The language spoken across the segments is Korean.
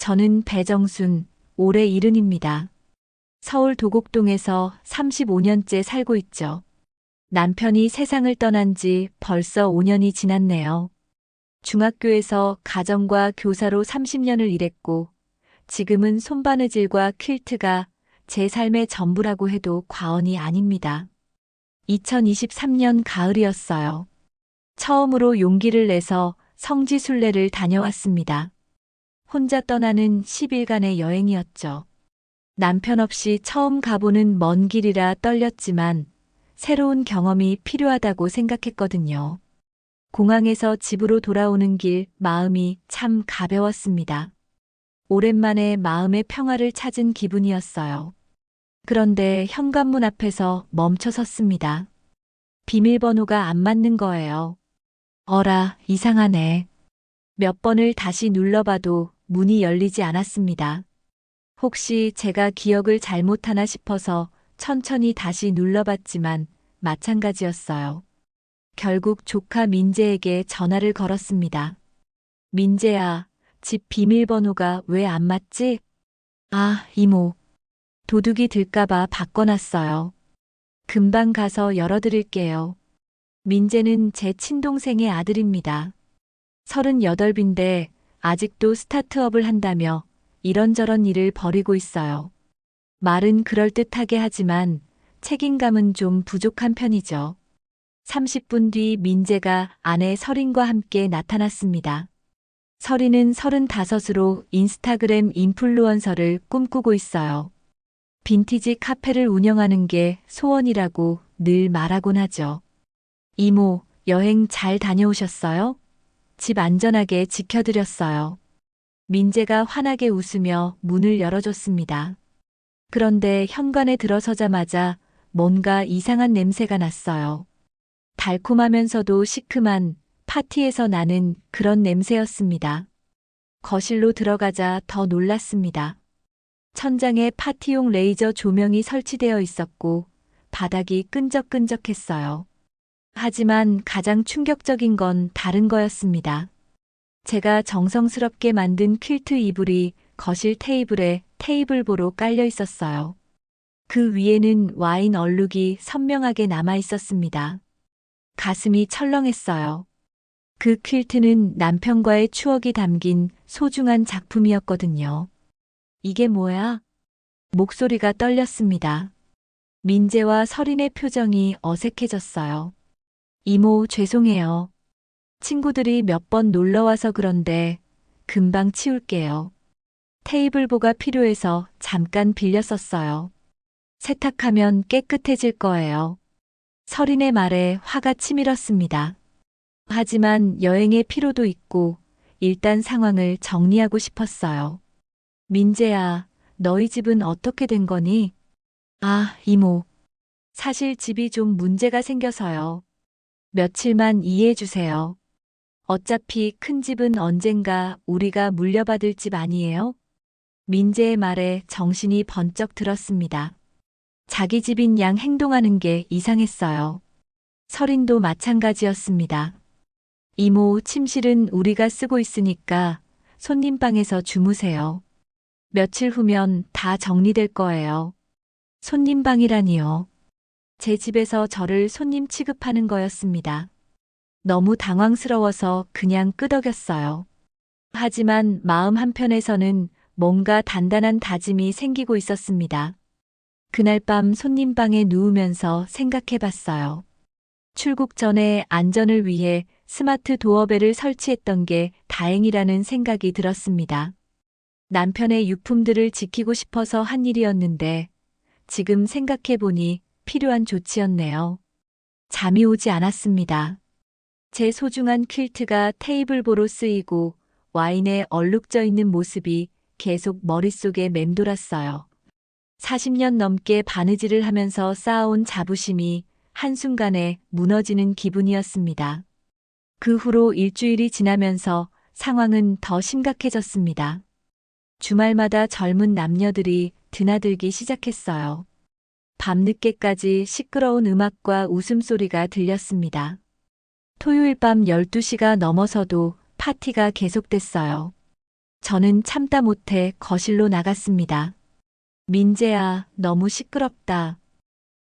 저는 배정순, 올해 70입니다. 서울 도곡동에서 35년째 살고 있죠. 남편이 세상을 떠난 지 벌써 5년이 지났네요. 중학교에서 가정과 교사로 30년을 일했고, 지금은 손바느질과 퀼트가 제 삶의 전부라고 해도 과언이 아닙니다. 2023년 가을이었어요. 처음으로 용기를 내서 성지순례를 다녀왔습니다. 혼자 떠나는 10일간의 여행이었죠. 남편 없이 처음 가보는 먼 길이라 떨렸지만 새로운 경험이 필요하다고 생각했거든요. 공항에서 집으로 돌아오는 길 마음이 참 가벼웠습니다. 오랜만에 마음의 평화를 찾은 기분이었어요. 그런데 현관문 앞에서 멈춰 섰습니다. 비밀번호가 안 맞는 거예요. 어라, 이상하네. 몇 번을 다시 눌러봐도 문이 열리지 않았습니다. 혹시 제가 기억을 잘못하나 싶어서 천천히 다시 눌러봤지만 마찬가지였어요. 결국 조카 민재에게 전화를 걸었습니다. 민재야, 집 비밀번호가 왜 안 맞지? 아, 이모. 도둑이 들까봐 바꿔놨어요. 금방 가서 열어드릴게요. 민재는 제 친동생의 아들입니다. 38인데 아직도 스타트업을 한다며 이런저런 일을 벌이고 있어요. 말은 그럴듯하게 하지만 책임감은 좀 부족한 편이죠. 30분 뒤 민재가 아내 설인과 함께 나타났습니다. 설인은 35으로 인스타그램 인플루언서를 꿈꾸고 있어요. 빈티지 카페를 운영하는 게 소원이라고 늘 말하곤 하죠. 이모, 여행 잘 다녀오셨어요? 집 안전하게 지켜드렸어요. 민재가 환하게 웃으며 문을 열어줬습니다. 그런데 현관에 들어서자마자 뭔가 이상한 냄새가 났어요. 달콤하면서도 시큼한 파티에서 나는 그런 냄새였습니다. 거실로 들어가자 더 놀랐습니다. 천장에 파티용 레이저 조명이 설치되어 있었고 바닥이 끈적끈적했어요. 하지만 가장 충격적인 건 다른 거였습니다. 제가 정성스럽게 만든 퀼트 이불이 거실 테이블에 테이블보로 깔려 있었어요. 그 위에는 와인 얼룩이 선명하게 남아 있었습니다. 가슴이 철렁했어요. 그 퀼트는 남편과의 추억이 담긴 소중한 작품이었거든요. 이게 뭐야? 목소리가 떨렸습니다. 민재와 설인의 표정이 어색해졌어요. 이모, 죄송해요. 친구들이 몇 번 놀러와서 그런데 금방 치울게요. 테이블보가 필요해서 잠깐 빌렸었어요. 세탁하면 깨끗해질 거예요. 설인의 말에 화가 치밀었습니다. 하지만 여행의 피로도 있고 일단 상황을 정리하고 싶었어요. 민재야, 너희 집은 어떻게 된 거니? 아, 이모. 사실 집이 좀 문제가 생겨서요. 며칠만 이해해 주세요. 어차피 큰 집은 언젠가 우리가 물려받을 집 아니에요? 민재의 말에 정신이 번쩍 들었습니다. 자기 집인 양 행동하는 게 이상했어요. 설인도 마찬가지였습니다. 이모, 침실은 우리가 쓰고 있으니까 손님 방에서 주무세요. 며칠 후면 다 정리될 거예요. 손님 방이라니요. 제 집에서 저를 손님 취급하는 거였습니다. 너무 당황스러워서 그냥 끄덕였어요. 하지만 마음 한편에서는 뭔가 단단한 다짐이 생기고 있었습니다. 그날 밤 손님 방에 누우면서 생각해 봤어요. 출국 전에 안전을 위해 스마트 도어벨을 설치했던 게 다행이라는 생각이 들었습니다. 남편의 유품들을 지키고 싶어서 한 일이었는데 지금 생각해 보니 필요한 조치였네요. 잠이 오지 않았습니다. 제 소중한 퀼트가 테이블보로 쓰이고 와인에 얼룩져 있는 모습이 계속 머릿속에 맴돌았어요. 40년 넘게 바느질을 하면서 쌓아온 자부심이 한순간에 무너지는 기분이었습니다. 그 후로 일주일이 지나면서 상황은 더 심각해졌습니다. 주말마다 젊은 남녀들이 드나들기 시작했어요. 밤늦게까지 시끄러운 음악과 웃음소리가 들렸습니다. 토요일 밤 12시가 넘어서도 파티가 계속됐어요. 저는 참다 못해 거실로 나갔습니다. 민재야, 너무 시끄럽다.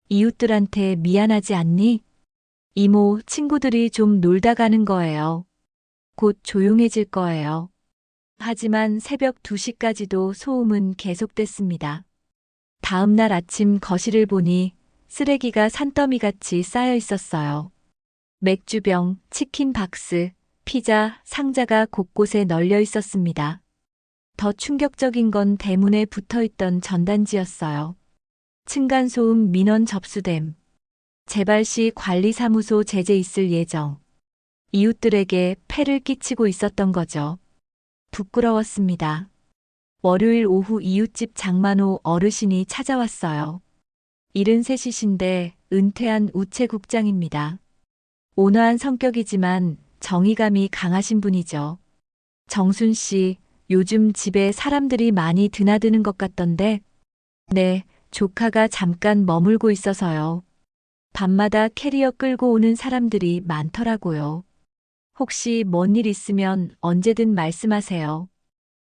이웃들한테 미안하지 않니? 이모, 친구들이 좀 놀다 가는 거예요. 곧 조용해질 거예요. 하지만 새벽 2시까지도 소음은 계속됐습니다. 다음 날 아침 거실을 보니 쓰레기가 산더미같이 쌓여 있었어요. 맥주병, 치킨 박스, 피자, 상자가 곳곳에 널려 있었습니다. 더 충격적인 건 대문에 붙어 있던 전단지였어요. 층간소음 민원 접수됨. 재발시 관리사무소 제재 있을 예정. 이웃들에게 폐를 끼치고 있었던 거죠. 부끄러웠습니다. 월요일 오후 이웃집 장만호 어르신이 찾아왔어요. 73이신데 은퇴한 우체국장입니다. 온화한 성격이지만 정의감이 강하신 분이죠. 정순 씨, 요즘 집에 사람들이 많이 드나드는 것 같던데? 네, 조카가 잠깐 머물고 있어서요. 밤마다 캐리어 끌고 오는 사람들이 많더라고요. 혹시 뭔 일 있으면 언제든 말씀하세요.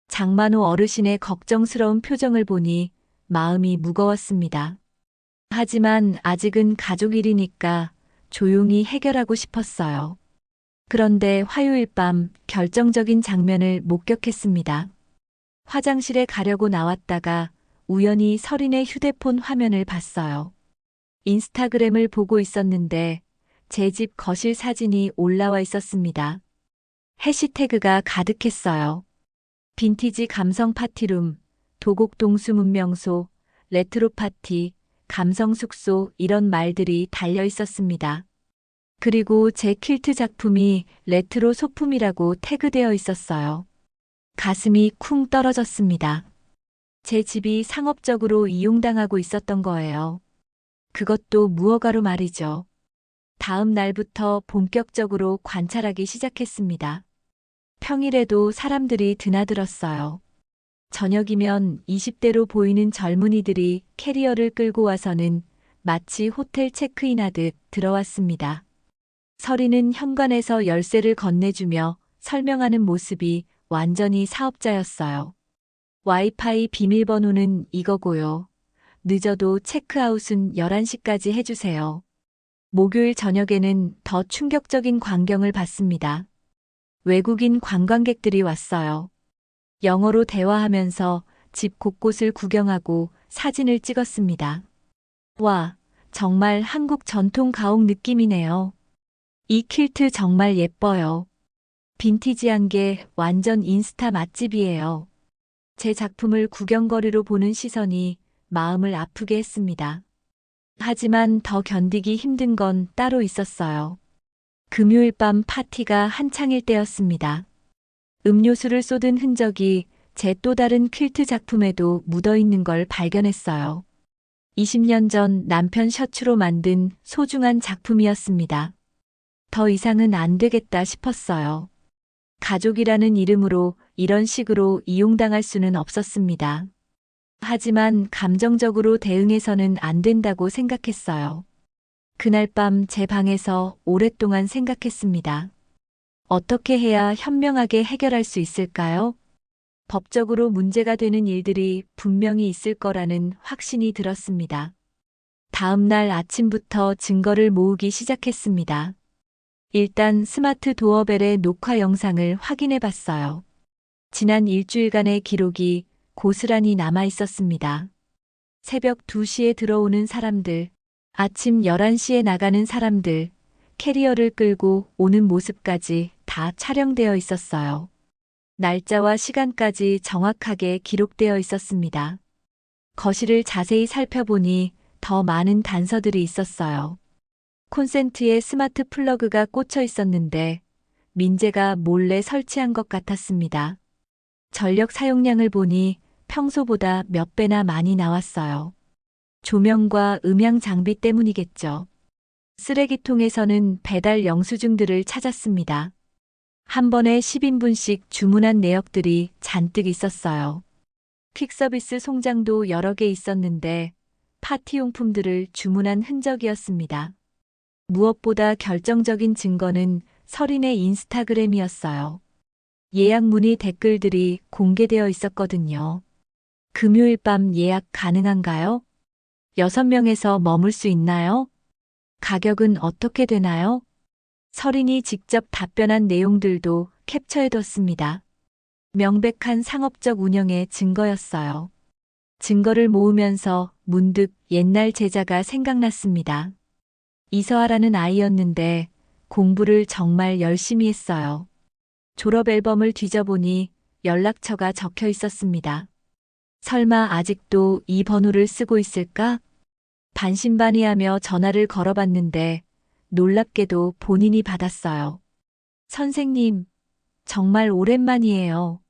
장만호 어르신의 걱정스러운 표정을 보니 마음이 무거웠습니다. 하지만 아직은 가족 일이니까 조용히 해결하고 싶었어요. 그런데 화요일 밤 결정적인 장면을 목격했습니다. 화장실에 가려고 나왔다가 우연히 서린의 휴대폰 화면을 봤어요. 인스타그램을 보고 있었는데 제 집 거실 사진이 올라와 있었습니다. 해시태그가 가득했어요. 빈티지 감성 파티룸, 도곡 동수 문명소, 레트로 파티, 감성 숙소 이런 말들이 달려 있었습니다. 그리고 제 퀼트 작품이 레트로 소품이라고 태그되어 있었어요. 가슴이 쿵 떨어졌습니다. 제 집이 상업적으로 이용당하고 있었던 거예요. 그것도 무허가로 말이죠. 다음 날부터 본격적으로 관찰하기 시작했습니다. 평일에도 사람들이 드나들었어요. 저녁이면 20대로 보이는 젊은이들이 캐리어를 끌고 와서는 마치 호텔 체크인하듯 들어왔습니다. 서리는 현관에서 열쇠를 건네주며 설명하는 모습이 완전히 사업자였어요. 와이파이 비밀번호는 이거고요. 늦어도 체크아웃은 11시까지 해주세요. 목요일 저녁에는 더 충격적인 광경을 봤습니다. 외국인 관광객들이 왔어요. 영어로 대화하면서 집 곳곳을 구경하고 사진을 찍었습니다. 와, 정말 한국 전통 가옥 느낌이네요. 이 퀼트 정말 예뻐요. 빈티지한 게 완전 인스타 맛집이에요. 제 작품을 구경거리로 보는 시선이 마음을 아프게 했습니다. 하지만 더 견디기 힘든 건 따로 있었어요. 금요일 밤 파티가 한창일 때였습니다. 음료수를 쏟은 흔적이 제 또 다른 퀼트 작품에도 묻어 있는 걸 발견했어요. 20년 전 남편 셔츠로 만든 소중한 작품이었습니다. 더 이상은 안 되겠다 싶었어요. 가족이라는 이름으로 이런 식으로 이용당할 수는 없었습니다. 하지만 감정적으로 대응해서는 안 된다고 생각했어요. 그날 밤 제 방에서 오랫동안 생각했습니다. 어떻게 해야 현명하게 해결할 수 있을까요? 법적으로 문제가 되는 일들이 분명히 있을 거라는 확신이 들었습니다. 다음 날 아침부터 증거를 모으기 시작했습니다. 일단 스마트 도어벨의 녹화 영상을 확인해 봤어요. 지난 일주일간의 기록이 고스란히 남아 있었습니다. 새벽 2시에 들어오는 사람들, 아침 11시에 나가는 사람들, 캐리어를 끌고 오는 모습까지 다 촬영되어 있었어요. 날짜와 시간까지 정확하게 기록되어 있었습니다. 거실을 자세히 살펴보니 더 많은 단서들이 있었어요. 콘센트에 스마트 플러그가 꽂혀 있었는데 민재가 몰래 설치한 것 같았습니다. 전력 사용량을 보니 평소보다 몇 배나 많이 나왔어요. 조명과 음향 장비 때문이겠죠. 쓰레기통에서는 배달 영수증들을 찾았습니다. 한 번에 10인분씩 주문한 내역들이 잔뜩 있었어요. 퀵서비스 송장도 여러 개 있었는데 파티용품들을 주문한 흔적이었습니다. 무엇보다 결정적인 증거는 서린의 인스타그램이었어요. 예약 문의 댓글들이 공개되어 있었거든요. 금요일 밤 예약 가능한가요? 6명에서 머물 수 있나요? 가격은 어떻게 되나요? 서린이 직접 답변한 내용들도 캡처해뒀습니다. 명백한 상업적 운영의 증거였어요. 증거를 모으면서 문득 옛날 제자가 생각났습니다. 이서아라는 아이였는데 공부를 정말 열심히 했어요. 졸업 앨범을 뒤져보니 연락처가 적혀 있었습니다. 설마 아직도 이 번호를 쓰고 있을까? 반신반의하며 전화를 걸어봤는데 놀랍게도 본인이 받았어요. 선생님, 정말 오랜만이에요.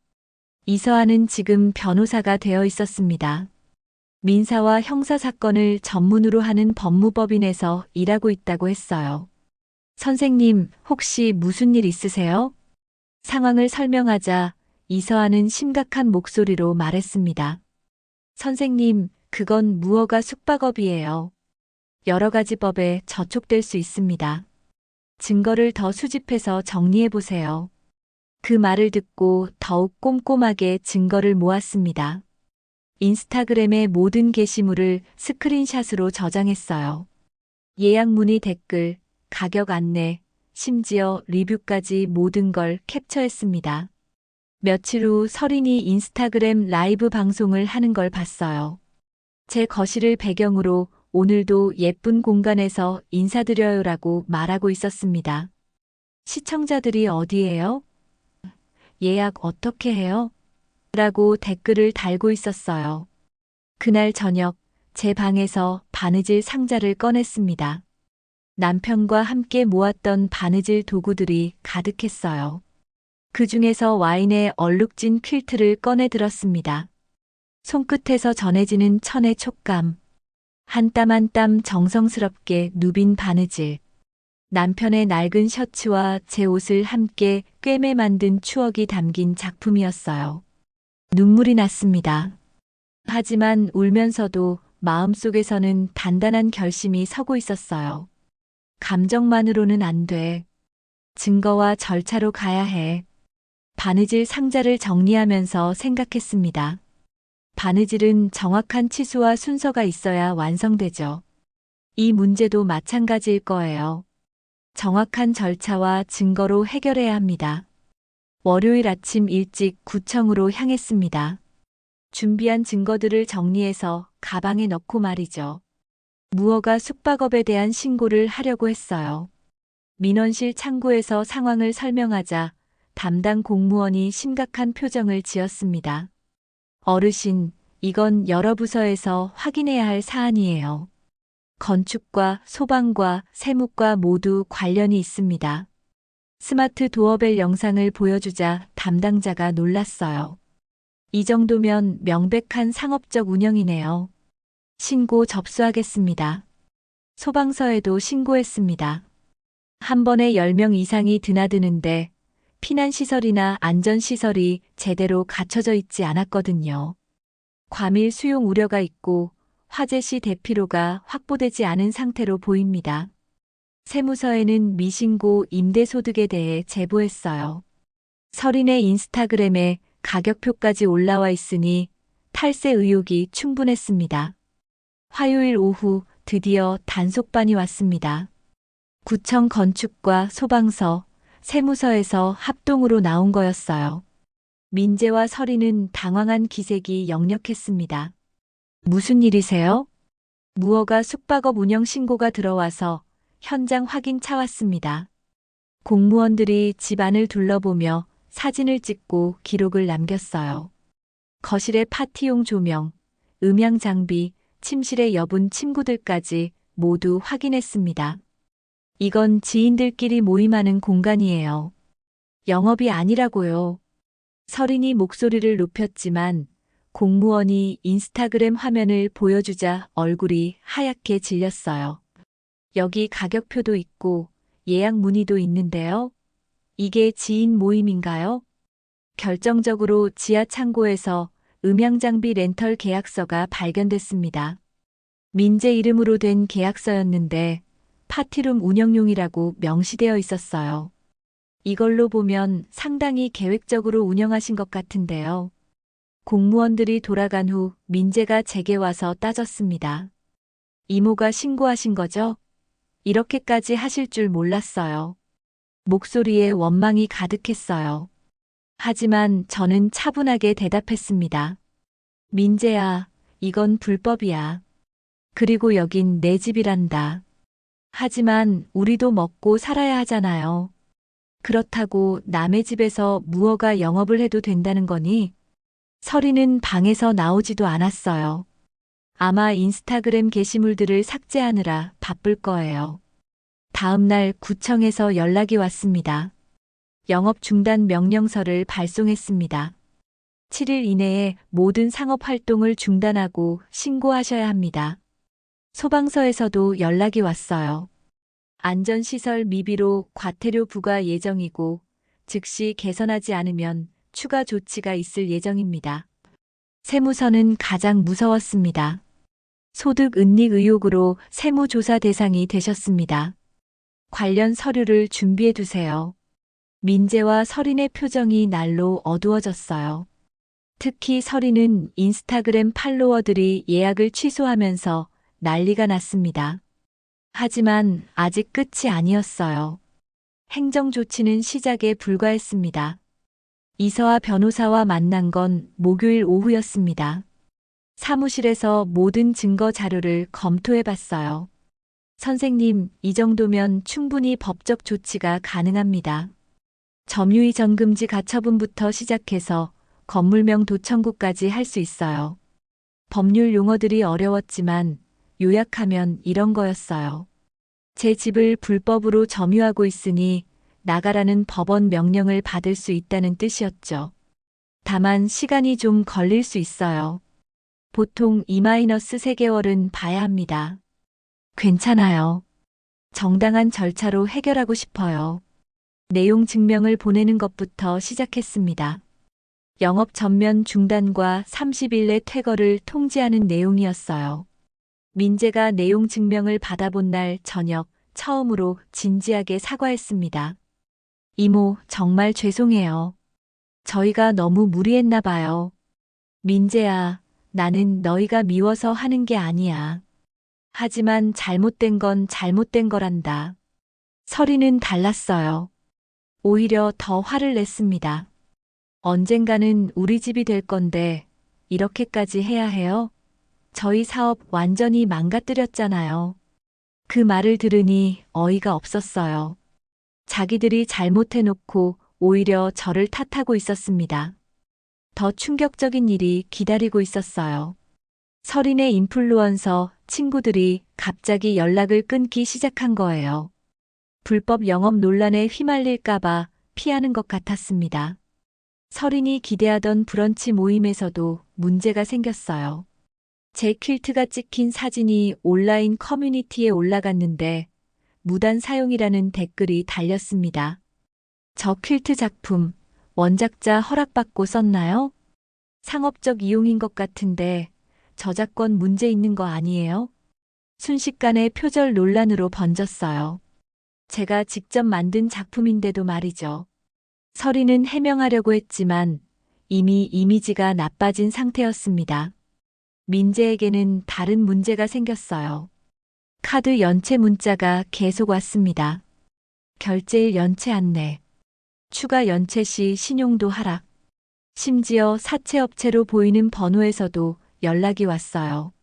이서아는 지금 변호사가 되어 있었습니다. 민사와 형사 사건을 전문으로 하는 법무법인에서 일하고 있다고 했어요. 선생님, 혹시 무슨 일 있으세요? 상황을 설명하자 이서아는 심각한 목소리로 말했습니다. 선생님, 그건 무허가 숙박업이에요. 여러 가지 법에 저촉될 수 있습니다. 증거를 더 수집해서 정리해 보세요. 그 말을 듣고 더욱 꼼꼼하게 증거를 모았습니다. 인스타그램의 모든 게시물을 스크린샷으로 저장했어요. 예약 문의 댓글, 가격 안내, 심지어 리뷰까지 모든 걸 캡처했습니다. 며칠 후 서린이 인스타그램 라이브 방송을 하는 걸 봤어요. 제 거실을 배경으로 오늘도 예쁜 공간에서 인사드려요라고 말하고 있었습니다. 시청자들이 어디에요? 예약 어떻게 해요? 라고 댓글을 달고 있었어요. 그날 저녁 제 방에서 바느질 상자를 꺼냈습니다. 남편과 함께 모았던 바느질 도구들이 가득했어요. 그 중에서 와인에 얼룩진 퀼트를 꺼내 들었습니다. 손끝에서 전해지는 천의 촉감. 한 땀 한 땀 정성스럽게 누빈 바느질. 남편의 낡은 셔츠와 제 옷을 함께 꿰매 만든 추억이 담긴 작품이었어요. 눈물이 났습니다. 하지만 울면서도 마음속에서는 단단한 결심이 서고 있었어요. 감정만으로는 안 돼. 증거와 절차로 가야 해. 바느질 상자를 정리하면서 생각했습니다. 바느질은 정확한 치수와 순서가 있어야 완성되죠. 이 문제도 마찬가지일 거예요. 정확한 절차와 증거로 해결해야 합니다. 월요일 아침 일찍 구청으로 향했습니다. 준비한 증거들을 정리해서 가방에 넣고 말이죠. 무허가 숙박업에 대한 신고를 하려고 했어요. 민원실 창구에서 상황을 설명하자 담당 공무원이 심각한 표정을 지었습니다. 어르신, 이건 여러 부서에서 확인해야 할 사안이에요. 건축과 소방과 세무과 모두 관련이 있습니다. 스마트 도어벨 영상을 보여주자 담당자가 놀랐어요. 이 정도면 명백한 상업적 운영이네요. 신고 접수하겠습니다. 소방서에도 신고했습니다. 한 번에 10명 이상이 드나드는데 피난시설이나 안전시설이 제대로 갖춰져 있지 않았거든요. 과밀 수용 우려가 있고 화재 시 대피로가 확보되지 않은 상태로 보입니다. 세무서에는 미신고 임대소득에 대해 제보했어요. 서린의 인스타그램에 가격표까지 올라와 있으니 탈세 의혹이 충분했습니다. 화요일 오후 드디어 단속반이 왔습니다. 구청 건축과 소방서, 세무서에서 합동으로 나온 거였어요. 민재와 서린은 당황한 기색이 역력했습니다. 무슨 일이세요? 무허가 숙박업 운영 신고가 들어와서 현장 확인 차 왔습니다. 공무원들이 집 안을 둘러보며 사진을 찍고 기록을 남겼어요. 거실의 파티용 조명, 음향 장비, 침실에 여분 침구들까지 모두 확인했습니다. 이건 지인들끼리 모임하는 공간이에요. 영업이 아니라고요. 서린이 목소리를 높였지만 공무원이 인스타그램 화면을 보여주자 얼굴이 하얗게 질렸어요. 여기 가격표도 있고 예약 문의도 있는데요. 이게 지인 모임인가요? 결정적으로 지하 창고에서 음향장비 렌털 계약서가 발견됐습니다. 민재 이름으로 된 계약서였는데 파티룸 운영용이라고 명시되어 있었어요. 이걸로 보면 상당히 계획적으로 운영하신 것 같은데요. 공무원들이 돌아간 후 민재가 제게 와서 따졌습니다. 이모가 신고하신 거죠? 이렇게까지 하실 줄 몰랐어요. 목소리에 원망이 가득했어요. 하지만 저는 차분하게 대답했습니다. 민재야, 이건 불법이야. 그리고 여긴 내 집이란다. 하지만 우리도 먹고 살아야 하잖아요. 그렇다고 남의 집에서 무허가 영업을 해도 된다는 거니? 서리는 방에서 나오지도 않았어요. 아마 인스타그램 게시물들을 삭제하느라 바쁠 거예요. 다음 날 구청에서 연락이 왔습니다. 영업 중단 명령서를 발송했습니다. 7일 이내에 모든 상업 활동을 중단하고 신고하셔야 합니다. 소방서에서도 연락이 왔어요. 안전시설 미비로 과태료 부과 예정이고 즉시 개선하지 않으면 추가 조치가 있을 예정입니다. 세무서는 가장 무서웠습니다. 소득 은닉 의혹으로 세무조사 대상이 되셨습니다. 관련 서류를 준비해 두세요. 민재와 서린의 표정이 날로 어두워졌어요. 특히 서린은 인스타그램 팔로워들이 예약을 취소하면서 난리가 났습니다. 하지만 아직 끝이 아니었어요. 행정조치는 시작에 불과했습니다. 이서아 변호사와 만난 건 목요일 오후였습니다. 사무실에서 모든 증거 자료를 검토해 봤어요. 선생님, 이 정도면 충분히 법적 조치가 가능합니다. 점유의 전금지 가처분부터 시작해서 건물명 도청구까지 할 수 있어요. 법률 용어들이 어려웠지만 요약하면 이런 거였어요. 제 집을 불법으로 점유하고 있으니 나가라는 법원 명령을 받을 수 있다는 뜻이었죠. 다만 시간이 좀 걸릴 수 있어요. 보통 2-3개월은 봐야 합니다. 괜찮아요. 정당한 절차로 해결하고 싶어요. 내용 증명을 보내는 것부터 시작했습니다. 영업 전면 중단과 30일 내 퇴거를 통지하는 내용이었어요. 민재가 내용 증명을 받아본 날 저녁 처음으로 진지하게 사과했습니다. 이모, 정말 죄송해요. 저희가 너무 무리했나 봐요. 민재야, 나는 너희가 미워서 하는 게 아니야. 하지만 잘못된 건 잘못된 거란다. 서리는 달랐어요. 오히려 더 화를 냈습니다. 언젠가는 우리 집이 될 건데 이렇게까지 해야 해요? 저희 사업 완전히 망가뜨렸잖아요. 그 말을 들으니 어이가 없었어요. 자기들이 잘못해놓고 오히려 저를 탓하고 있었습니다. 더 충격적인 일이 기다리고 있었어요. 서린의 인플루언서 친구들이 갑자기 연락을 끊기 시작한 거예요. 불법 영업 논란에 휘말릴까봐 피하는 것 같았습니다. 서린이 기대하던 브런치 모임에서도 문제가 생겼어요. 제 퀼트가 찍힌 사진이 온라인 커뮤니티에 올라갔는데 무단 사용이라는 댓글이 달렸습니다. 저 퀼트 작품 원작자 허락받고 썼나요? 상업적 이용인 것 같은데 저작권 문제 있는 거 아니에요? 순식간에 표절 논란으로 번졌어요. 제가 직접 만든 작품인데도 말이죠. 서리는 해명하려고 했지만 이미 이미지가 나빠진 상태였습니다. 민재에게는 다른 문제가 생겼어요. 카드 연체 문자가 계속 왔습니다. 결제일 연체 안내. 추가 연체 시 신용도 하락. 심지어 사채업체로 보이는 번호에서도 연락이 왔어요.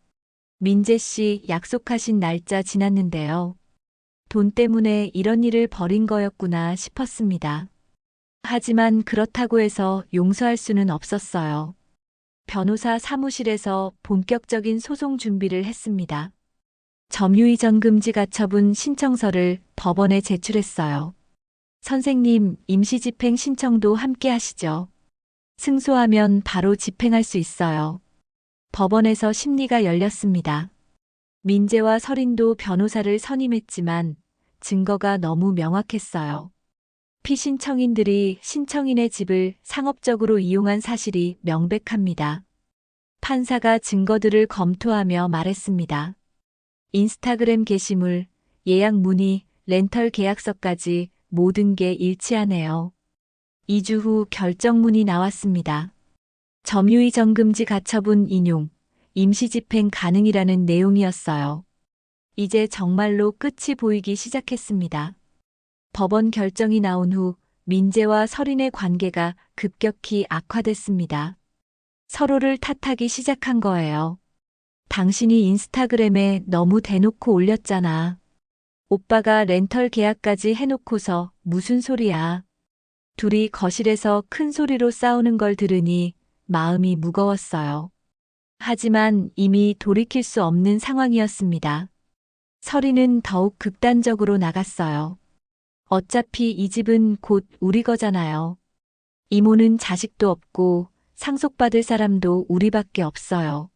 민재 씨 약속하신 날짜 지났는데요. 돈 때문에 이런 일을 벌인 거였구나 싶었습니다. 하지만 그렇다고 해서 용서할 수는 없었어요. 변호사 사무실에서 본격적인 소송 준비를 했습니다. 점유의 전금지 가처분 신청서를 법원에 제출했어요. 선생님, 임시집행 신청도 함께 하시죠. 승소하면 바로 집행할 수 있어요. 법원에서 심리가 열렸습니다. 민재와 서린도 변호사를 선임했지만 증거가 너무 명확했어요. 피신청인들이 신청인의 집을 상업적으로 이용한 사실이 명백합니다. 판사가 증거들을 검토하며 말했습니다. 인스타그램 게시물, 예약 문의, 렌털 계약서까지 모든 게 일치하네요. 2주 후 결정문이 나왔습니다. 점유의 정금지 가처분 인용, 임시집행 가능이라는 내용이었어요. 이제 정말로 끝이 보이기 시작했습니다. 법원 결정이 나온 후 민재와 설인의 관계가 급격히 악화됐습니다. 서로를 탓하기 시작한 거예요. 당신이 인스타그램에 너무 대놓고 올렸잖아. 오빠가 렌털 계약까지 해놓고서 무슨 소리야. 둘이 거실에서 큰 소리로 싸우는 걸 들으니 마음이 무거웠어요. 하지만 이미 돌이킬 수 없는 상황이었습니다. 설이는 더욱 극단적으로 나갔어요. 어차피 이 집은 곧 우리 거잖아요. 이모는 자식도 없고 상속받을 사람도 우리밖에 없어요.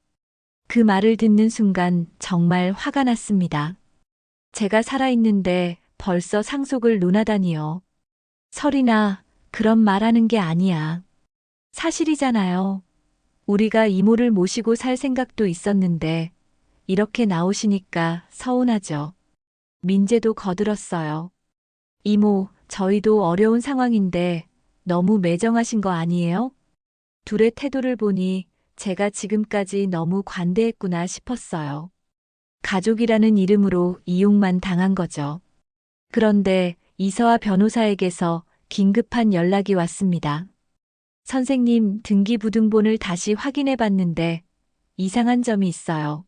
그 말을 듣는 순간 정말 화가 났습니다. 제가 살아있는데 벌써 상속을 논하다니요. 설이나 그런 말하는 게 아니야. 사실이잖아요. 우리가 이모를 모시고 살 생각도 있었는데 이렇게 나오시니까 서운하죠. 민재도 거들었어요. 이모, 저희도 어려운 상황인데 너무 매정하신 거 아니에요? 둘의 태도를 보니 제가 지금까지 너무 관대했구나 싶었어요. 가족이라는 이름으로 이용만 당한 거죠. 그런데 이서아 변호사에게서 긴급한 연락이 왔습니다. 선생님, 등기부등본을 다시 확인해 봤는데 이상한 점이 있어요.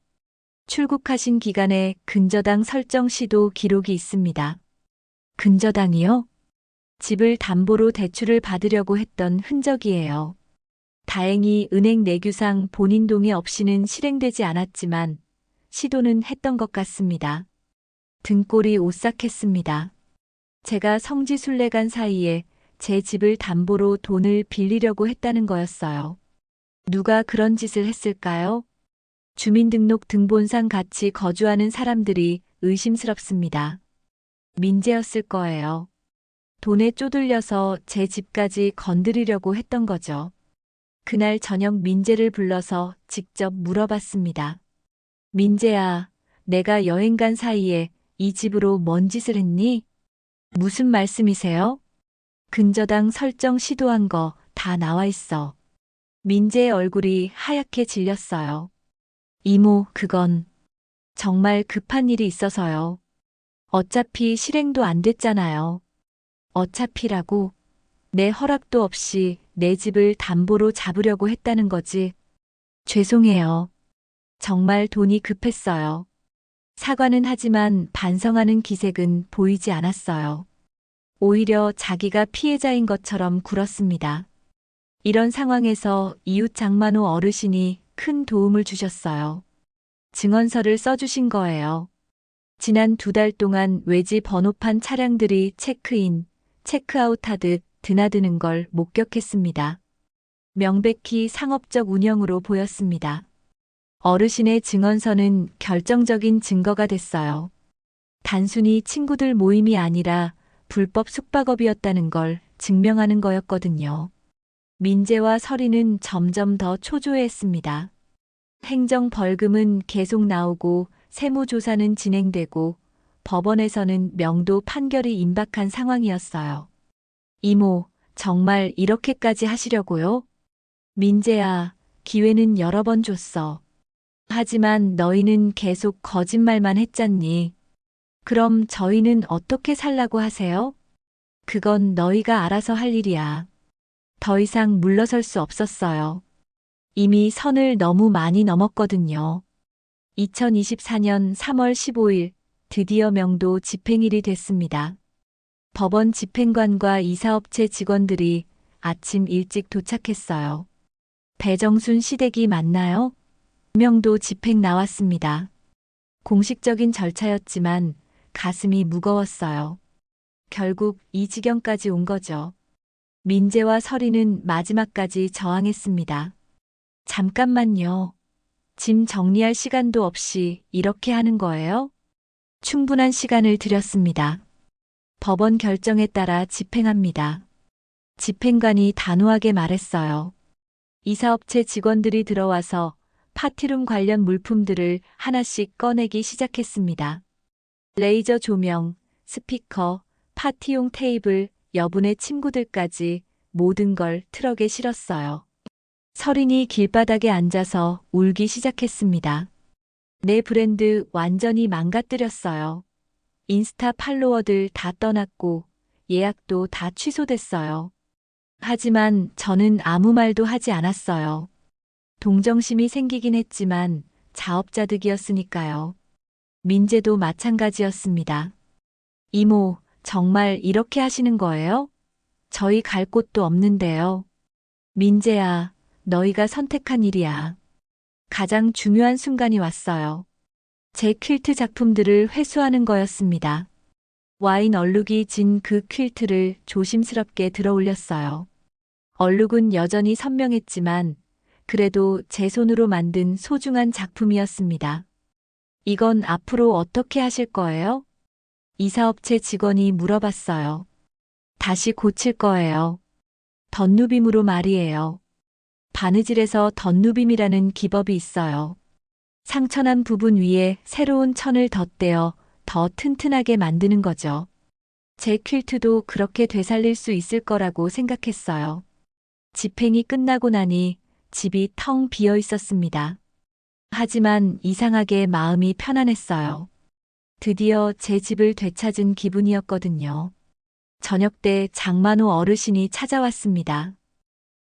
출국하신 기간에 근저당 설정 시도 기록이 있습니다. 근저당이요? 집을 담보로 대출을 받으려고 했던 흔적이에요. 다행히 은행 내규상 본인 동의 없이는 실행되지 않았지만 시도는 했던 것 같습니다. 등골이 오싹했습니다. 제가 성지순례간 사이에 제 집을 담보로 돈을 빌리려고 했다는 거였어요. 누가 그런 짓을 했을까요? 주민등록 등본상 같이 거주하는 사람들이 의심스럽습니다. 민재였을 거예요. 돈에 쪼들려서 제 집까지 건드리려고 했던 거죠. 그날 저녁 민재를 불러서 직접 물어봤습니다. 민재야, 내가 여행 간 사이에 이 집으로 뭔 짓을 했니? 무슨 말씀이세요? 근저당 설정 시도한 거 다 나와 있어. 민재의 얼굴이 하얗게 질렸어요. 이모, 그건 정말 급한 일이 있어서요. 어차피 실행도 안 됐잖아요. 어차피라고 내 허락도 없이 내 집을 담보로 잡으려고 했다는 거지. 죄송해요. 정말 돈이 급했어요. 사과는 하지만 반성하는 기색은 보이지 않았어요. 오히려 자기가 피해자인 것처럼 굴었습니다. 이런 상황에서 이웃 장만호 어르신이 큰 도움을 주셨어요. 증언서를 써주신 거예요. 지난 2달 동안 외지 번호판 차량들이 체크인, 체크아웃하듯 드나드는 걸 목격했습니다. 명백히 상업적 운영으로 보였습니다. 어르신의 증언서는 결정적인 증거가 됐어요. 단순히 친구들 모임이 아니라 불법 숙박업이었다는 걸 증명하는 거였거든요. 민재와 설이는 점점 더 초조해했습니다. 행정 벌금은 계속 나오고 세무조사는 진행되고 법원에서는 명도 판결이 임박한 상황이었어요. 이모, 정말 이렇게까지 하시려고요? 민재야, 기회는 여러 번 줬어. 하지만 너희는 계속 거짓말만 했잖니. 그럼 저희는 어떻게 살라고 하세요? 그건 너희가 알아서 할 일이야. 더 이상 물러설 수 없었어요. 이미 선을 너무 많이 넘었거든요. 2024년 3월 15일 드디어 명도 집행일이 됐습니다. 법원 집행관과 이사업체 직원들이 아침 일찍 도착했어요. 배정순 시댁이 맞나요? 명도 집행 나왔습니다. 공식적인 절차였지만 가슴이 무거웠어요. 결국 이 지경까지 온 거죠. 민재와 설이는 마지막까지 저항했습니다. 잠깐만요. 짐 정리할 시간도 없이 이렇게 하는 거예요? 충분한 시간을 드렸습니다. 법원 결정에 따라 집행합니다. 집행관이 단호하게 말했어요. 이사업체 직원들이 들어와서 파티룸 관련 물품들을 하나씩 꺼내기 시작했습니다. 레이저 조명, 스피커, 파티용 테이블, 여분의 침구들까지 모든 걸 트럭에 실었어요. 서린이 길바닥에 앉아서 울기 시작했습니다. 내 브랜드 완전히 망가뜨렸어요. 인스타 팔로워들 다 떠났고 예약도 다 취소됐어요. 하지만 저는 아무 말도 하지 않았어요. 동정심이 생기긴 했지만 자업자득이었으니까요. 민재도 마찬가지였습니다. 이모, 정말 이렇게 하시는 거예요? 저희 갈 곳도 없는데요. 민재야, 너희가 선택한 일이야. 가장 중요한 순간이 왔어요. 제 퀼트 작품들을 회수하는 거였습니다. 와인 얼룩이 진 그 퀼트를 조심스럽게 들어 올렸어요. 얼룩은 여전히 선명했지만 그래도 제 손으로 만든 소중한 작품이었습니다. 이건 앞으로 어떻게 하실 거예요? 이사업체 직원이 물어봤어요. 다시 고칠 거예요. 덧누빔으로 말이에요. 바느질에서 덧누빔이라는 기법이 있어요. 상처난 부분 위에 새로운 천을 덧대어 더 튼튼하게 만드는 거죠. 제 퀼트도 그렇게 되살릴 수 있을 거라고 생각했어요. 집행이 끝나고 나니 집이 텅 비어 있었습니다. 하지만 이상하게 마음이 편안했어요. 드디어 제 집을 되찾은 기분이었거든요. 저녁 때 장만호 어르신이 찾아왔습니다.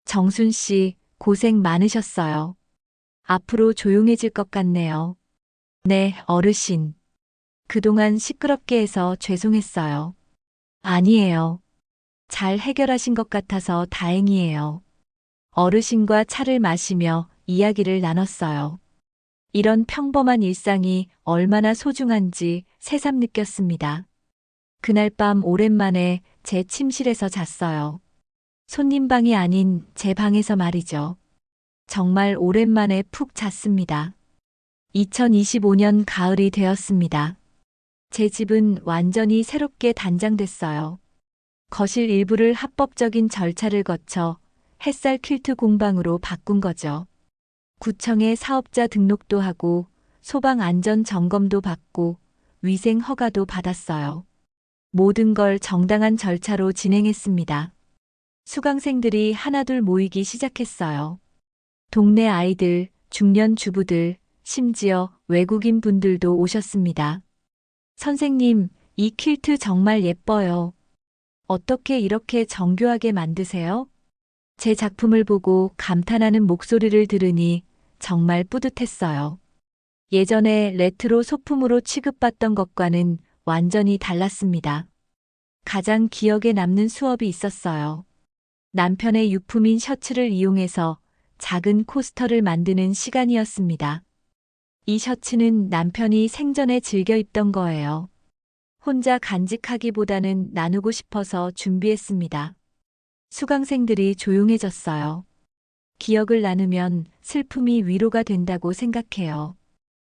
정순 씨, 고생 많으셨어요. 앞으로 조용해질 것 같네요. 네, 어르신. 그동안 시끄럽게 해서 죄송했어요. 아니에요. 잘 해결하신 것 같아서 다행이에요. 어르신과 차를 마시며 이야기를 나눴어요. 이런 평범한 일상이 얼마나 소중한지 새삼 느꼈습니다. 그날 밤 오랜만에 제 침실에서 잤어요. 손님 방이 아닌 제 방에서 말이죠. 정말 오랜만에 푹 잤습니다. 2025년 가을이 되었습니다. 제 집은 완전히 새롭게 단장됐어요. 거실 일부를 합법적인 절차를 거쳐 햇살 퀼트 공방으로 바꾼 거죠. 구청에 사업자 등록도 하고 소방 안전 점검도 받고 위생 허가도 받았어요. 모든 걸 정당한 절차로 진행했습니다. 수강생들이 하나둘 모이기 시작했어요. 동네 아이들, 중년 주부들, 심지어 외국인 분들도 오셨습니다. 선생님, 이 퀼트 정말 예뻐요. 어떻게 이렇게 정교하게 만드세요? 제 작품을 보고 감탄하는 목소리를 들으니 정말 뿌듯했어요. 예전에 레트로 소품으로 취급받던 것과는 완전히 달랐습니다. 가장 기억에 남는 수업이 있었어요. 남편의 유품인 셔츠를 이용해서 작은 코스터를 만드는 시간이었습니다. 이 셔츠는 남편이 생전에 즐겨 입던 거예요. 혼자 간직하기보다는 나누고 싶어서 준비했습니다. 수강생들이 조용해졌어요. 기억을 나누면 슬픔이 위로가 된다고 생각해요.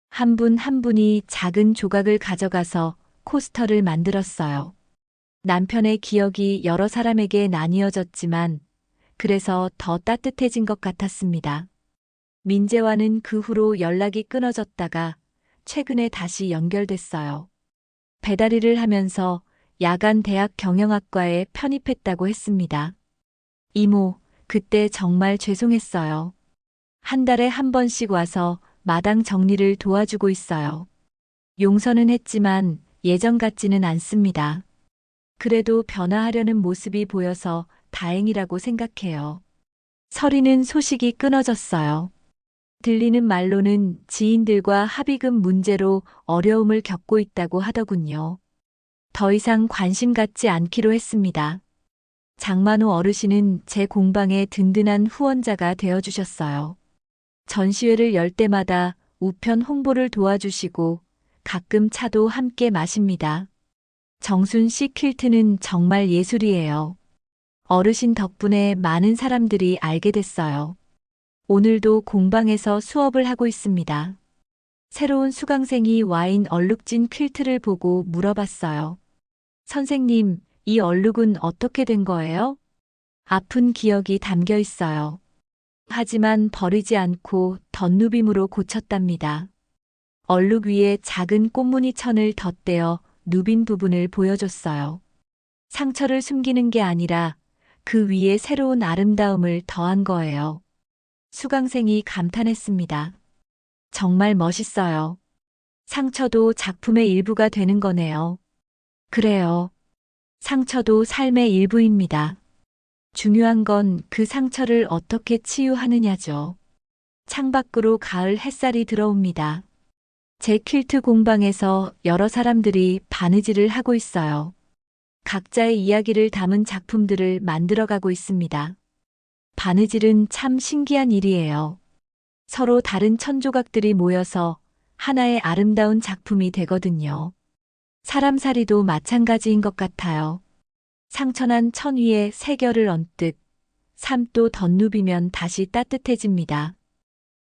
한 분 한 분이 작은 조각을 가져가서 코스터를 만들었어요. 남편의 기억이 여러 사람에게 나뉘어졌지만 그래서 더 따뜻해진 것 같았습니다. 민재와는 그 후로 연락이 끊어졌다가 최근에 다시 연결됐어요. 배달일을 하면서 야간 대학 경영학과에 편입했다고 했습니다. 이모, 그때 정말 죄송했어요. 한 달에 한 번씩 와서 마당 정리를 도와주고 있어요. 용서는 했지만 예전 같지는 않습니다. 그래도 변화하려는 모습이 보여서 다행이라고 생각해요. 서리는 소식이 끊어졌어요. 들리는 말로는 지인들과 합의금 문제로 어려움을 겪고 있다고 하더군요. 더 이상 관심 갖지 않기로 했습니다. 장만호 어르신은 제 공방의 든든한 후원자가 되어주셨어요. 전시회를 열 때마다 우편 홍보를 도와주시고 가끔 차도 함께 마십니다. 정순 씨 퀼트는 정말 예술이에요. 어르신 덕분에 많은 사람들이 알게 됐어요. 오늘도 공방에서 수업을 하고 있습니다. 새로운 수강생이 와인 얼룩진 퀼트를 보고 물어봤어요. 선생님, 이 얼룩은 어떻게 된 거예요? 아픈 기억이 담겨 있어요. 하지만 버리지 않고 덧누빔으로 고쳤답니다. 얼룩 위에 작은 꽃무늬 천을 덧대어 누빈 부분을 보여줬어요. 상처를 숨기는 게 아니라 그 위에 새로운 아름다움을 더한 거예요. 수강생이 감탄했습니다. 정말 멋있어요. 상처도 작품의 일부가 되는 거네요. 그래요. 상처도 삶의 일부입니다. 중요한 건 그 상처를 어떻게 치유하느냐죠. 창밖으로 가을 햇살이 들어옵니다. 제 퀼트 공방에서 여러 사람들이 바느질을 하고 있어요. 각자의 이야기를 담은 작품들을 만들어가고 있습니다. 바느질은 참 신기한 일이에요. 서로 다른 천조각들이 모여서 하나의 아름다운 작품이 되거든요. 사람살이도 마찬가지인 것 같아요. 상처난 천 위에 새 결을 얹듯 삶도 덧누비면 다시 따뜻해집니다.